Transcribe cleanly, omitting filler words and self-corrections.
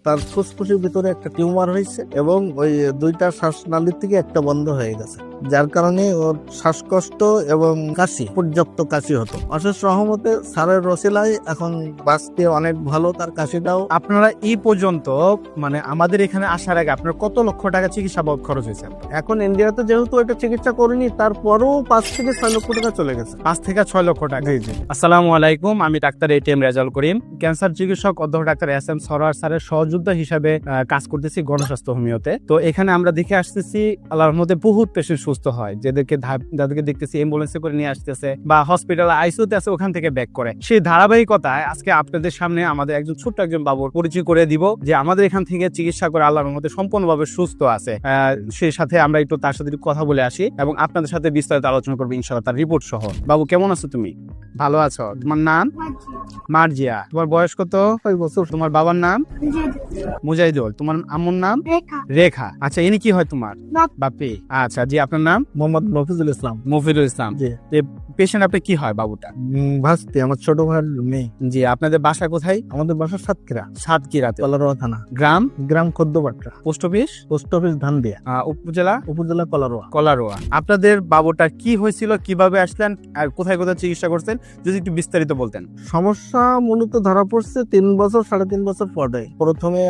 তার ফুসফুসের ভিতরে একটা টিউমার হয়েছে এবং ওই দুইটা শ্বাসনালীর থেকে একটা বন্ধ হয়ে গেছে, যার কারণে ওর শ্বাসকষ্ট এবং কাশি, পর্যাপ্ত কাশি হতো। অশেষ রহমতে স্যারের রসিলায় এখন বাঁচতে অনেক ভালো, তার কাশিটাও। আপনারা এই পর্যন্ত মানে আমাদের এখানে আসার আগে আপনার কত লক্ষ টাকা চিকিৎসা বাবদ খরচ হয়েছে? এখন ইন্ডিয়াতে যেহেতু এটা চিকিৎসা করিনি, তারপরেও 5 থেকে 6 লক্ষ টাকা চলে গেছে। 5 থেকে 6 লক্ষ টাকা। জি জি। আসসালামু আলাইকুম, আমি doctor ATM Rezaul Karim, cancer চিকিৎসক অধ্যক্ষ ডাক্তার এস এম সরোয়ার স্যারের সহযোদ্ধা হিসাবে কাজ করতেছি গণস্বাস্থ্য হোমিওতে। তো এখানে আমরা দেখে আসতেছি আল্লাহর মধ্যে বহুত পেশেন্ট সুস্থ হয়, যাদেরকে দেখতেছি অ্যাম্বুলেন্সে করে নিয়ে আসতেছে বা হসপিটালে আইসিইউতে আছে, ওখান থেকে ব্যাক করে। সেই ধারাবাহিকতায় আজকে আপনাদের সামনে আমাদের ছোট্ট একজন বাবুর পরিচয় করে দিব, যে আমাদের এখান থেকে চিকিৎসা করে আল্লাহর মধ্যে সম্পূর্ণভাবে সুস্থ আছে। সেই সাথে আমরা একটু তার সাথে কথা বলে আসি এবং আপনাদের সাথে বিস্তারিত আলোচনা করবো ইনশাআল্লাহ, তার রিপোর্ট সহ। বাবু কেমন আছো তুমি? ভালো আছো? তোমার নাম? মার্জিয়া। তোমার বয়স কত? 5 বছর। তোমার বাবার নাম? মুজাহিদুল। তোমার আম্মুর নাম? রেখা। আচ্ছা, ইনি কি হয় তোমার? বাপি। আচ্ছা জি, আপনার নাম? মোহাম্মদ মফিজুল ইসলাম। মফিদুল ইসলাম। জি। পেশেন্ট আপনি কি হয় বাবুটা? ভাস্তি, আমার ছোট ভাইয়ের মেয়ে। জি। আপনাদের বাসা কোথায়? আমাদের বাসা সাতক্ষীরা, সাতক্ষীরাতে। কলারোয়া থানা। গ্রাম? গ্রাম Khaddapatta. Post office? Post office Dhandia. উপজেলা? উপজেলা কলারোয়া। কলারোয়া। আপনাদের বাবুটা কি হয়েছিল, কিভাবে আসলেন আর কোথায় কোথায় চিকিৎসা করছেন, যদি একটু বিস্তারিত বলতেন। সমস্যা মূলত ধরা পড়ছে 3 বছর 3.5 বছর পরে। প্রথমে